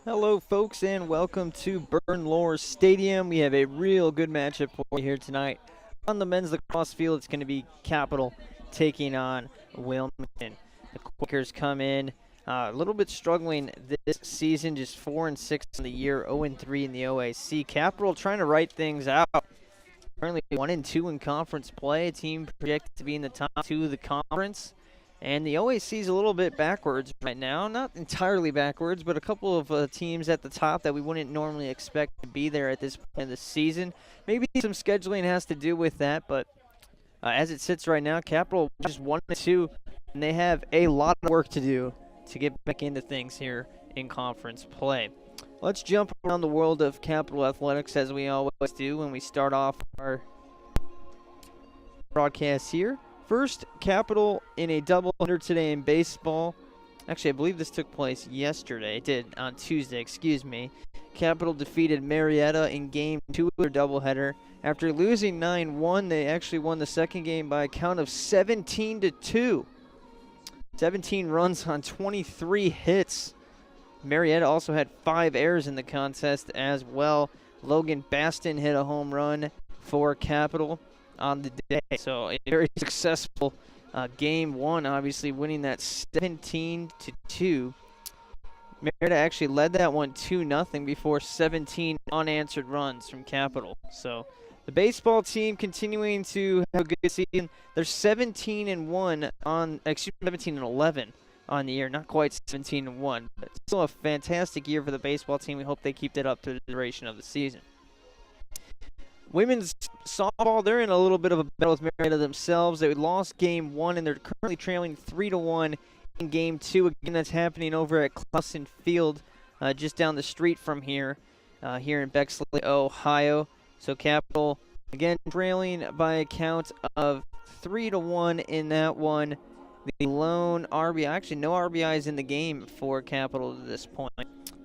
Hello, folks, and welcome to Burnlore Stadium. We have a real good matchup for you here tonight. On the men's lacrosse field, it's going to be Capital taking on Wilmington. The Quakers come in a little bit struggling this season, just 4-6 in the year, 0-3 in the OAC. Capital trying to write things out. Currently 1-2 in conference play. A team projected to be in the top two of the conference. And the OAC is a little bit backwards right now. Not entirely backwards, but a couple of teams at the top that we wouldn't normally expect to be there at this point of the season. Maybe some scheduling has to do with that, but as it sits right now, Capital just 1-2, and they have a lot of work to do to get back into things here in conference play. Let's jump around the world of Capital Athletics as we always do when we start off our broadcast here. First, Capital in a doubleheader today in baseball. Actually, I believe this took place yesterday. It did on Tuesday, excuse me. Capital defeated Marietta in Game 2 of their doubleheader. After losing 9-1, they actually won the second game by a count of 17-2. 17 runs on 23 hits. Marietta also had 5 errors in the contest as well. Logan Baston hit a home run for Capital on the day. So a very successful game one, obviously winning that 17-2. Marietta actually led that one 2-0 before 17 unanswered runs from Capital. So the baseball team continuing to have a good season. They're 17-1 on, 17-11 on the year. Not quite 17-1, but still a fantastic year for the baseball team. We hope they keep that up through the duration of the season. Women's softball, they're in a little bit of a battle with Marietta themselves. They lost Game 1, and they're currently trailing 3-1 in Game 2. Again, that's happening over at Clausen Field, just down the street from here, here in Bexley, Ohio. So Capital, again, trailing by a count of 3-1 in that one. The lone RBI, actually no RBIs in the game for Capital at this point.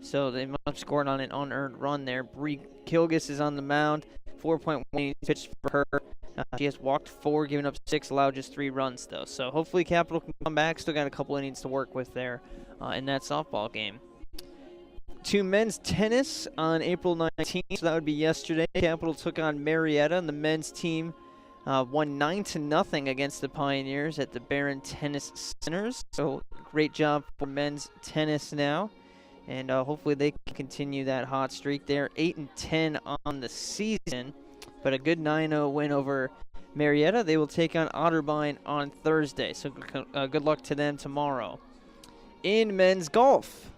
So they must have scored on an unearned run there. Bree Kilgus is on the mound. 4.1 pitched for her. She has walked 4, given up 6, allowed just 3 runs, though. So hopefully Capital can come back. Still got a couple innings to work with there in that softball game. To men's tennis on April 19th, so that would be yesterday. Capital took on Marietta, and the men's team won 9-0 against the Pioneers at the Barron Tennis Centers. So great job for men's tennis now. And hopefully they can continue that hot streak. They're 8-10 on the season, but a good 9-0 win over Marietta. They will take on Otterbein on Thursday, so good luck to them tomorrow. In men's golf,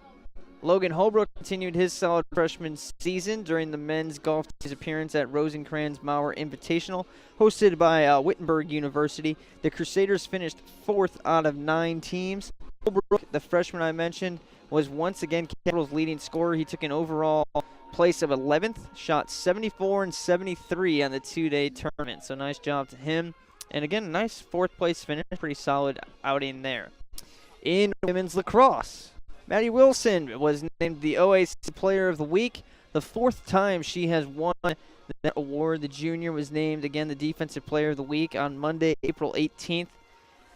Logan Holbrook continued his solid freshman season during the men's golf team's appearance at Rosencrantz Maurer Invitational, hosted by Wittenberg University. The Crusaders finished 4th out of 9 teams. Holbrook, the freshman I mentioned, was once again Capital's leading scorer. He took an overall place of 11th, shot 74 and 73 on the 2-day tournament. So nice job to him. And again, a nice 4th place finish, pretty solid outing there. In women's lacrosse, Maddie Wilson was named the OAC Player of the Week. The 4th time she has won that award. The junior was named again the Defensive Player of the Week on Monday, April 18th.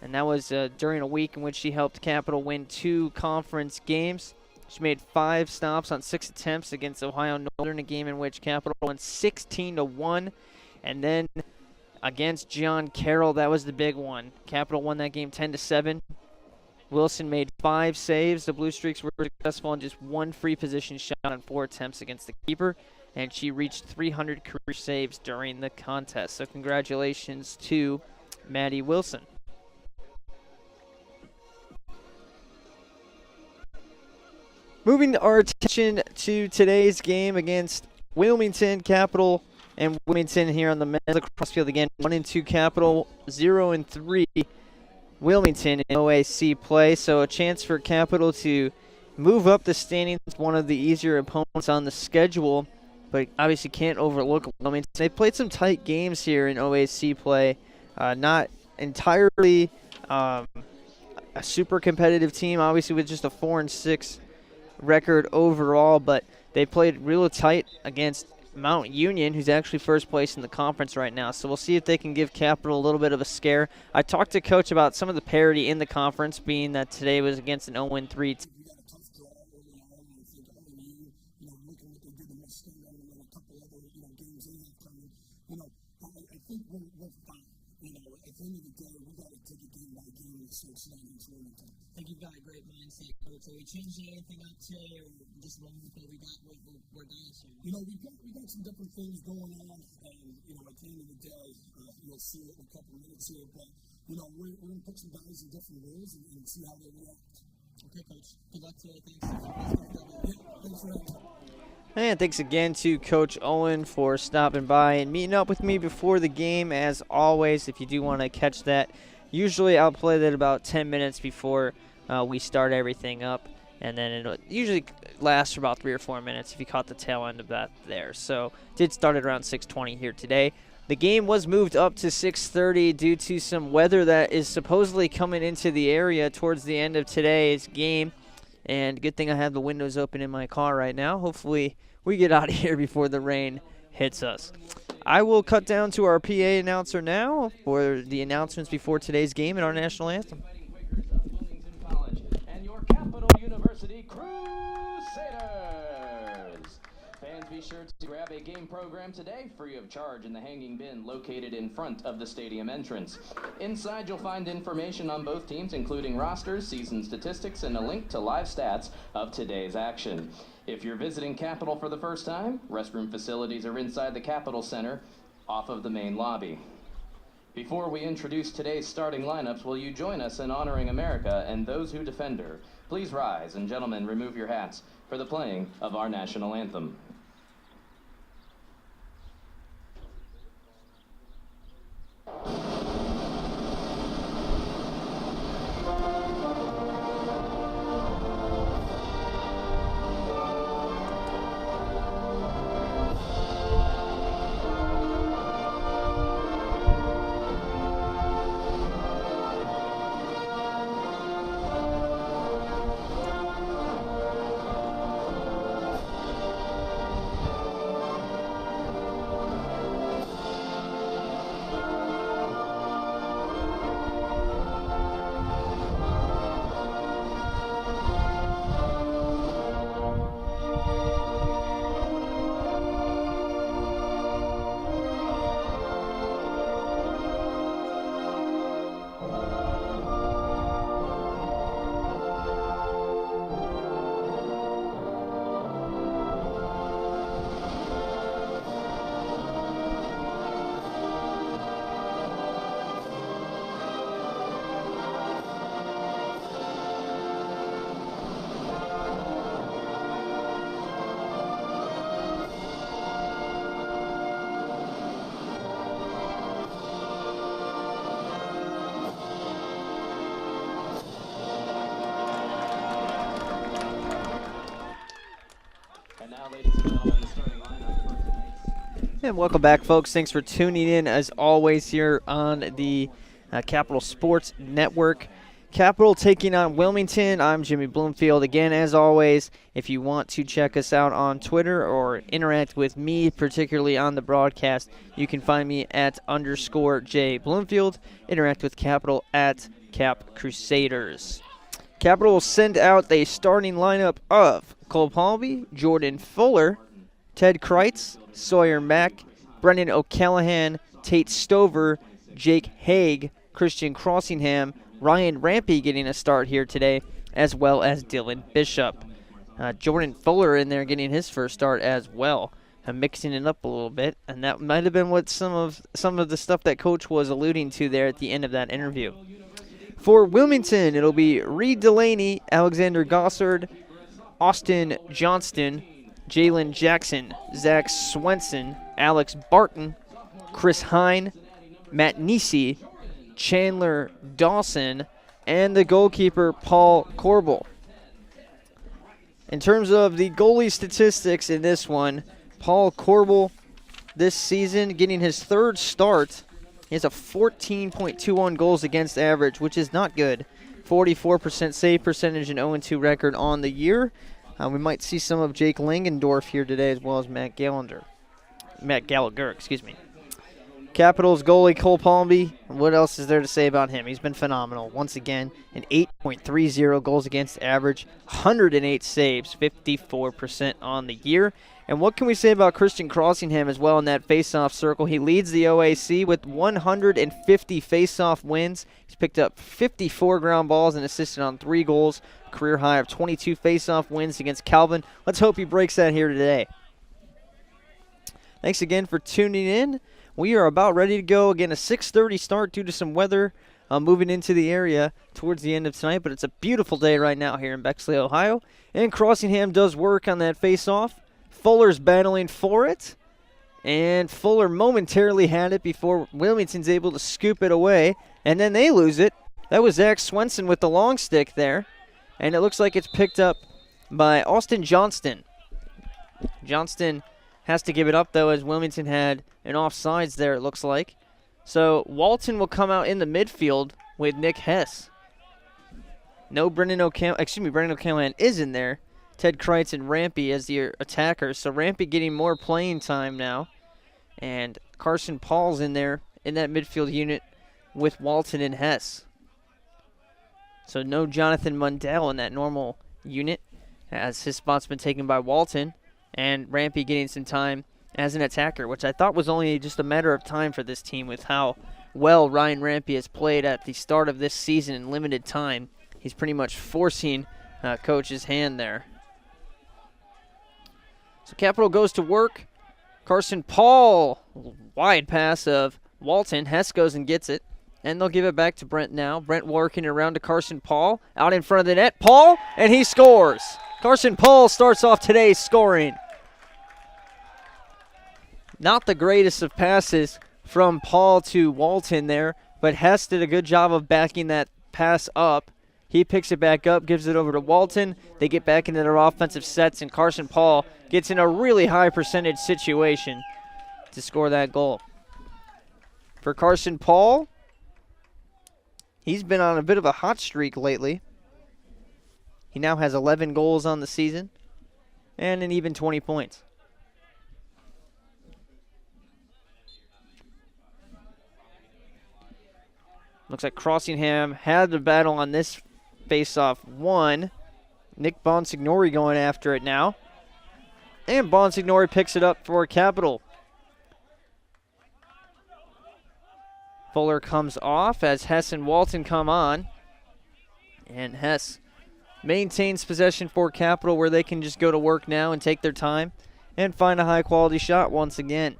And that was during a week in which she helped Capital win 2 conference games. She made 5 stops on 6 attempts against Ohio Northern, a game in which Capital won 16-1. And then against John Carroll, that was the big one. Capital won that game 10-7. Wilson made 5 saves. The Blue Streaks were successful on just 1 free position shot on 4 attempts against the keeper. And she reached 300 career saves during the contest. So congratulations to Maddie Wilson. Moving our attention to today's game against Wilmington. Capital and Wilmington here on the men's lacrosse field again. 1-2 Capital, 0-3 Wilmington in OAC play. So a chance for Capital to move up the standings, one of the easier opponents on the schedule, but obviously can't overlook Wilmington. They played some tight games here in OAC play. Not entirely a super competitive team, obviously with just a 4-6 record overall, but they played real tight against Mount Union, who's actually first place in the conference right now. So we'll see if they can give Capital a little bit of a scare. I talked to Coach about some of the parity in the conference, being that today was against an 0-3 team. Michigan and then a couple other, games they have coming. I think we're fine. At the end of the day, we got to take it game by game and start against Wilmington. I think you've got a great mindset, Coach. Are we changing anything up today, or just rolling with what we got? We're guys here. We got some different things going on, and at the end of the day, you'll see it in a couple minutes here. But we're going to put some guys in different roles and see how they react. Okay, Coach. Good luck today. Thanks. Thanks for having me. And thanks again to Coach Owen for stopping by and meeting up with me before the game. As always, if you do want to catch that, usually I'll play that about 10 minutes before we start everything up. And then it usually lasts for about 3 or 4 minutes if you caught the tail end of that there. So did start at around 6:20 here today. The game was moved up to 6:30 due to some weather that is supposedly coming into the area towards the end of today's game. And good thing I have the windows open in my car right now. Hopefully we get out of here before the rain hits us. I will cut down to our PA announcer now for the announcements before today's game and our national anthem. And your Capital University Crusaders. Fans, be sure to grab a game program today free of charge in the hanging bin located in front of the stadium entrance. Inside, you'll find information on both teams, including rosters, season statistics, and a link to live stats of today's action. If you're visiting Capital for the first time, restroom facilities are inside the Capital Center off of the main lobby. Before we introduce today's starting lineups, will you join us in honoring America and those who defend her? Please rise, and gentlemen, remove your hats for the playing of our national anthem. And welcome back, folks. Thanks for tuning in, as always, here on the Capital Sports Network. Capital taking on Wilmington. I'm Jimmy Bloomfield. Again, as always, if you want to check us out on Twitter or interact with me, particularly on the broadcast, you can find me at _J Bloomfield. Interact with Capital at Cap Crusaders. Capital will send out a starting lineup of Cole Palby, Jordan Fuller, Ted Kreitz, Sawyer Mack, Brendan O'Callahan, Tate Stover, Jake Haig, Christian Crossingham, Ryan Rampy getting a start here today, as well as Dylan Bishop. Jordan Fuller in there getting his first start as well, mixing it up a little bit, and that might have been what some of the stuff that Coach was alluding to there at the end of that interview. For Wilmington, it'll be Reed Delaney, Alexander Gossard, Austin Johnston, Jalen Jackson, Zach Swenson, Alex Barton, Chris Hine, Matt Nisi, Chandler Dawson, and the goalkeeper Paul Corbel. In terms of the goalie statistics in this one, Paul Corbel this season getting his third start. He has a 14.21 goals against average, which is not good. 44% save percentage and 0-2 record on the year. We might see some of Jake Langendorf here today, as well as Matt Gallagher. Capital Capitals goalie Cole Palmby, what else is there to say about him? He's been phenomenal. Once again, an 8.30 goals against average, 108 saves, 54% on the year. And what can we say about Christian Crossingham as well in that face-off circle? He leads the OAC with 150 face-off wins. He's picked up 54 ground balls and assisted on 3 goals, career high of 22 face-off wins against Calvin. Let's hope he breaks that here today. Thanks again for tuning in. We are about ready to go. Again, a 6:30 start due to some weather moving into the area towards the end of tonight. But it's a beautiful day right now here in Bexley, Ohio. And Crossingham does work on that face-off. Fuller's battling for it. And Fuller momentarily had it before Wilmington's able to scoop it away. And then they lose it. That was Zach Swenson with the long stick there. And it looks like it's picked up by Austin Johnston. Johnston has to give it up, though, as Wilmington had an offsides there, it looks like. So Walton will come out in the midfield with Nick Hess. No Brendan O'Callaghan is in there. Ted Kreitz and Rampy as the attackers. So Rampy getting more playing time now. And Carson Paul's in there in that midfield unit with Walton and Hess. So no Jonathan Mundell in that normal unit, as his spot's been taken by Walton. And Rampy getting some time as an attacker, which I thought was only just a matter of time for this team with how well Ryan Rampy has played at the start of this season in limited time. He's pretty much forcing coach's hand there. So Capital goes to work. Carson Paul, wide pass of Walton. Hess goes and gets it. And they'll give it back to Brent now. Brent working around to Carson Paul. Out in front of the net. Paul, and he scores. Carson Paul starts off today's scoring. Not the greatest of passes from Paul to Walton there, but Hess did a good job of backing that pass up. He picks it back up, gives it over to Walton. They get back into their offensive sets, and Carson Paul gets in a really high percentage situation to score that goal. For Carson Paul, he's been on a bit of a hot streak lately. He now has 11 goals on the season and an even 20 points. Looks like Crossingham had the battle on this face-off one. Nick Bonsignori going after it now. And Bonsignori picks it up for Capital. Fuller comes off as Hess and Walton come on. And Hess maintains possession for Capital, where they can just go to work now and take their time and find a high-quality shot once again.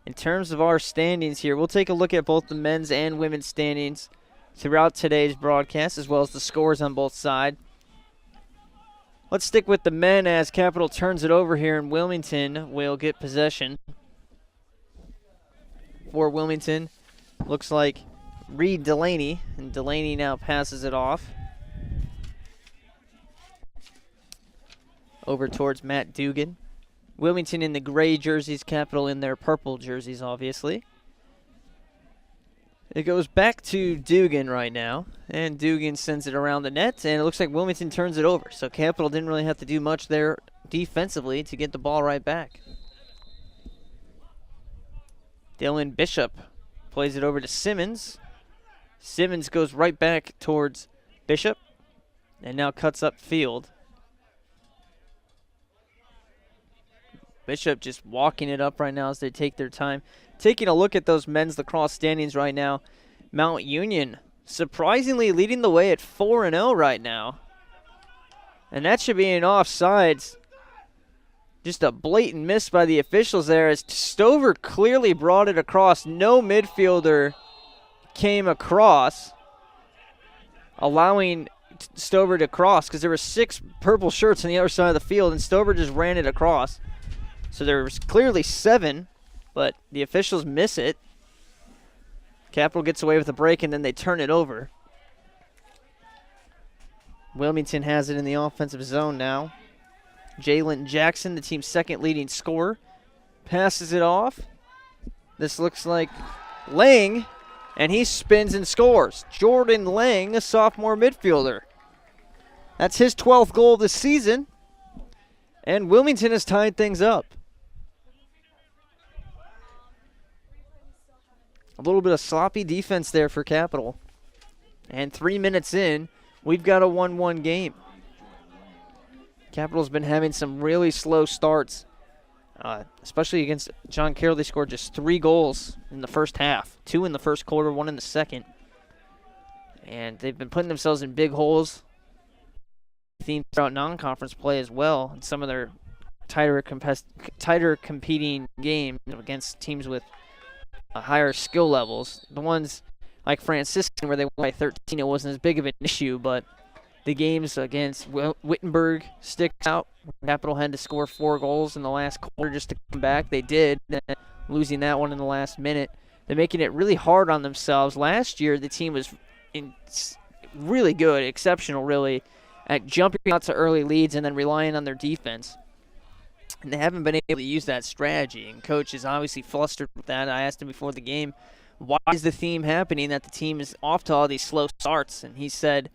In terms of our standings here, we'll take a look at both the men's and women's standings throughout today's broadcast, as well as the scores on both sides. Let's stick with the men as Capital turns it over here, and Wilmington will get possession. For Wilmington, looks like Reed Delaney, and Delaney now passes it off over towards Matt Dugan. Wilmington in the gray jerseys, Capital in their purple jerseys, obviously. It goes back to Dugan right now, and Dugan sends it around the net, and it looks like Wilmington turns it over. So Capital didn't really have to do much there defensively to get the ball right back. Dylan Bishop plays it over to Simmons. Simmons goes right back towards Bishop, and now cuts up field. Bishop just walking it up right now as they take their time. Taking a look at those men's lacrosse standings right now, Mount Union surprisingly leading the way at 4-0 right now. And that should be an offsides. Just a blatant miss by the officials there as Stover clearly brought it across. No midfielder came across, allowing Stover to cross, because there were 6 purple shirts on the other side of the field, and Stover just ran it across. So there was clearly 7, but the officials miss it. Capital gets away with a break, and then they turn it over. Wilmington has it in the offensive zone now. Jalen Jackson, the team's second leading scorer, passes it off. This looks like Lang, and he spins and scores. Jordan Lang, a sophomore midfielder. That's his 12th goal of the season, and Wilmington has tied things up. A little bit of sloppy defense there for Capital. And 3 minutes in, we've got a 1-1 game. Capital's been having some really slow starts, especially against John Carroll. They scored just 3 goals in the first half, 2 in the first quarter, 1 in the second. And they've been putting themselves in big holes. Themes throughout non-conference play as well, and some of their tighter competing games against teams with higher skill levels. The ones like Franciscan where they won by 13, it wasn't as big of an issue, but the games against Wittenberg stick out. Capital had to score 4 goals in the last quarter just to come back. They did, losing that one in the last minute. They're making it really hard on themselves. Last year, the team was really good, exceptional really, at jumping out to early leads and then relying on their defense. And they haven't been able to use that strategy, and Coach is obviously flustered with that. I asked him before the game, why is the theme happening that the team is off to all these slow starts? And he said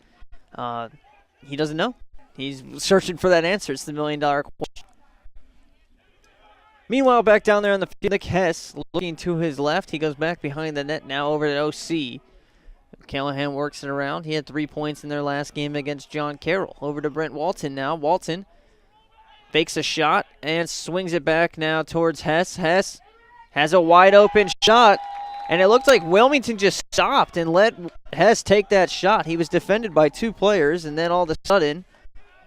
he doesn't know. He's searching for that answer. It's the million-dollar question. Meanwhile, back down there on the field, Nick Hess looking to his left. He goes back behind the net now over to OC. Callahan works it around. He had 3 points in their last game against John Carroll. Over to Brent Walton now. Walton fakes a shot and swings it back now towards Hess. Hess has a wide open shot, and it looked like Wilmington just stopped and let Hess take that shot. He was defended by 2 players, and then all of a sudden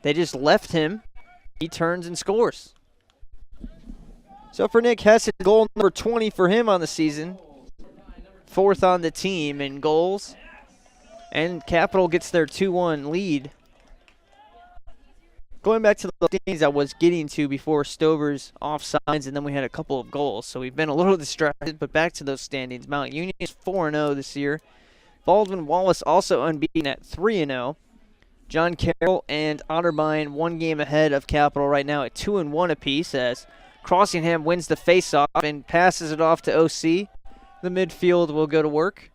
they just left him. He turns and scores. So for Nick Hess, it's goal number 20 for him on the season. 4th on the team in goals. And Capital gets their 2-1 lead. Going back to the things I was getting to before Stover's offsides, and then we had a couple of goals. So we've been a little distracted, but back to those standings. Mount Union is 4-0 this year. Baldwin Wallace also unbeaten at 3-0. John Carroll and Otterbein 1 game ahead of Capital right now at 2-1 apiece, as Crossingham wins the faceoff and passes it off to OC. The midfield will go to work.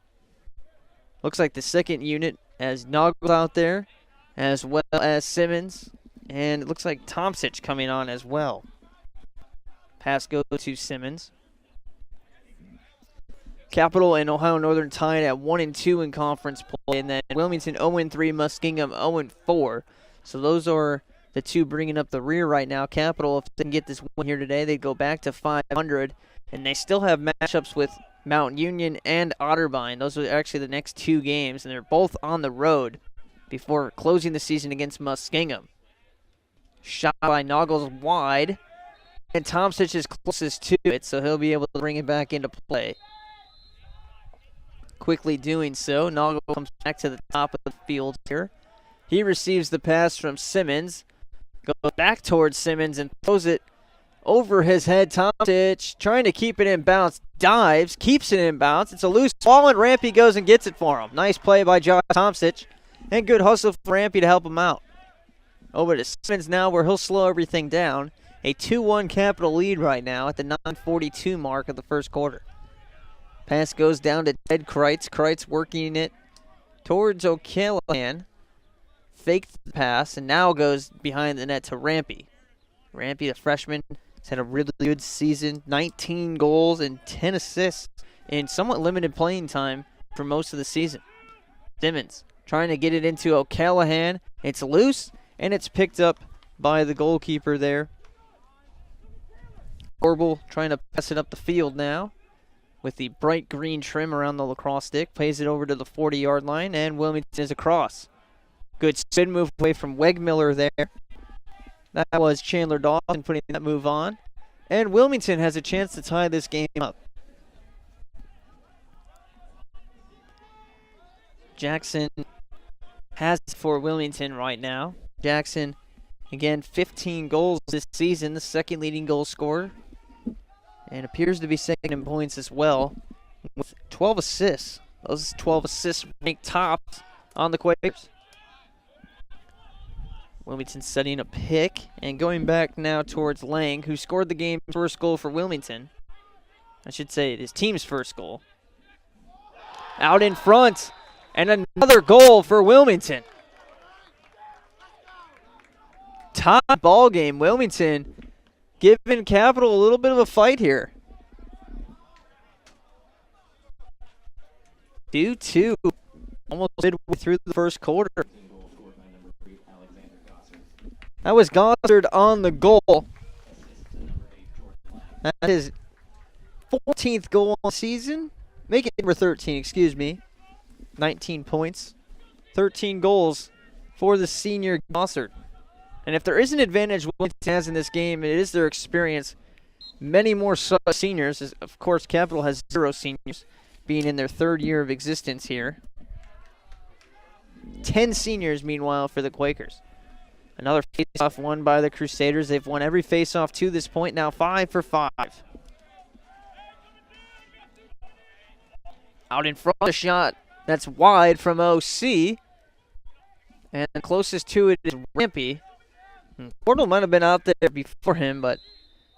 Looks like the second unit as Noggle out there, as well as Simmons. And it looks like Tomsic coming on as well. Pass goes to Simmons. Capital and Ohio Northern tied at 1-2 in conference play. And then Wilmington 0-3, Muskingum 0-4. So those are the 2 bringing up the rear right now. Capital, if they can get this win here today, they'd go back to 500. And they still have matchups with Mount Union and Otterbein. Those are actually the next 2 games, and they're both on the road before closing the season against Muskingum. Shot by Noggles wide, and Tomsic is closest to it, so he'll be able to bring it back into play. Quickly doing so, Noggle comes back to the top of the field here. He receives the pass from Simmons, goes back towards Simmons and throws it over his head. Tomsic trying to keep it in bounds, dives, keeps it in bounds. It's a loose ball, and Rampy goes and gets it for him. Nice play by Josh Tomsic, and good hustle for Rampy to help him out. Over to Simmons now, where he'll slow everything down. A 2-1 Capital lead right now at the 9:42 mark of the first quarter. Pass goes down to Ted Kreitz. Kreitz working it towards O'Callaghan. Faked the pass, and now goes behind the net to Rampy. Rampy, the freshman, has had a really good season. 19 goals and 10 assists in somewhat limited playing time for most of the season. Simmons trying to get it into O'Callaghan. It's loose, and it's picked up by the goalkeeper there. Corbel trying to pass it up the field now with the bright green trim around the lacrosse stick. Plays it over to the 40-yard line, and Wilmington is across. Good spin move away from Wegmiller there. That was Chandler Dawson putting that move on. And Wilmington has a chance to tie this game up. Jackson has it for Wilmington right now. Jackson, again, 15 goals this season, the second leading goal scorer. And appears to be second in points as well, with 12 assists. Those 12 assists rank tops on the Quakers. Wilmington setting a pick, and going back now towards Lang, who scored the game's first goal for Wilmington. I should say his team's first goal. Out in front, and another goal for Wilmington. Tie ball game. Wilmington giving Capital a little bit of a fight here. 2-2. Almost midway through the first quarter. That was Gossard on the goal. That is 14th goal on the season. Make it number 13, excuse me. 19 points. 13 goals for the senior Gossard. And if there is an advantage Wilmington has in this game, it is their experience. Many more seniors. Of course, Capital has 0 seniors, being in their 3rd year of existence here. 10 seniors, meanwhile, for the Quakers. Another face-off won by the Crusaders. They've won every face-off to this point, now 5 for 5. Out in front, a shot that's wide from OC. And the closest to it is Rampy. Portal might have been out there before him, but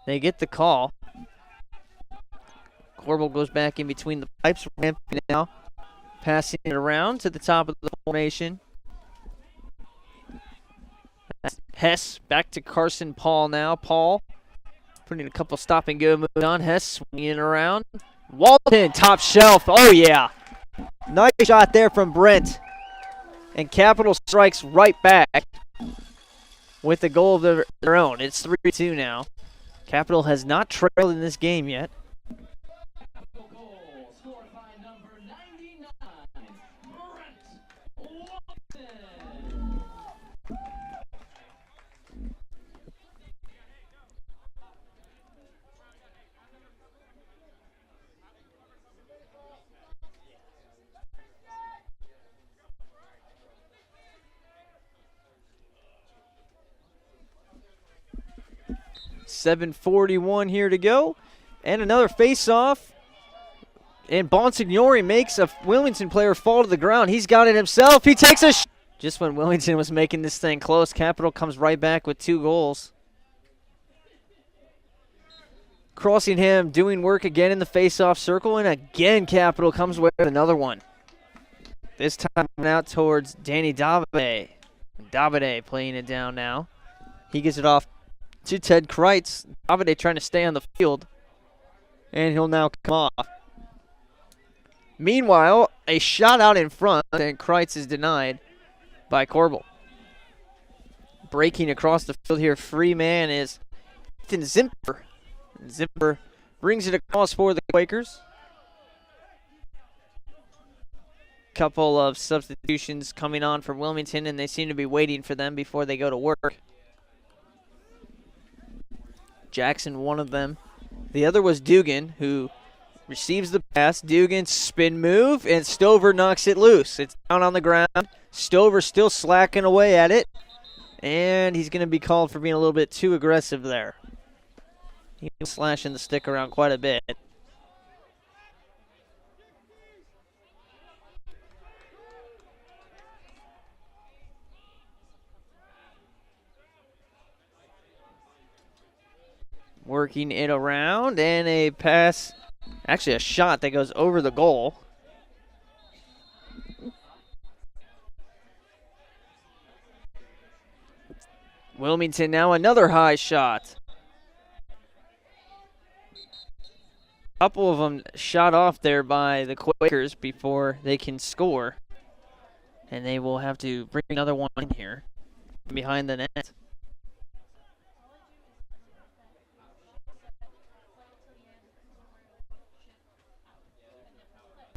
they get the call. Corbel goes back in between the pipes. Rampy now passing it around to the top of the formation. That's Hess back to Carson Paul now. Paul putting a couple stop and go moves on. Hess swinging around. Walton, top shelf. Oh, yeah. Nice shot there from Brent. And Capital strikes right back with a goal of their own. It's 3-2 now. Capital has not trailed in this game yet. 7:41 here to go. And another face-off. And Bonsignori makes a Wilmington player fall to the ground. He's got it himself. He takes a just when Wilmington was making this thing close, Capital comes right back with 2 goals. Crossingham doing work again in the face-off circle, and again Capital comes with another one. This time out towards Danny Davide. Davide playing it down now. He gets it off to Ted Kreitz. Davide trying to stay on the field, and he'll now come off. Meanwhile, a shot out in front, and Kreitz is denied by Corbel. Breaking across the field here, free man is Ethan Zimper. Zimper brings it across for the Quakers. Couple of substitutions coming on for Wilmington, and they seem to be waiting for them before they go to work. Jackson, one of them. The other was Dugan, who receives the pass. Dugan spin move, and Stover knocks it loose. It's down on the ground. Stover still slacking away at it, and he's going to be called for being a little bit too aggressive there. He's slashing the stick around quite a bit. Working it around, and a pass, actually a shot that goes over the goal. Wilmington now another high shot. Couple of them shot off there by the Quakers before they can score. And they will have to bring another one in here behind the net.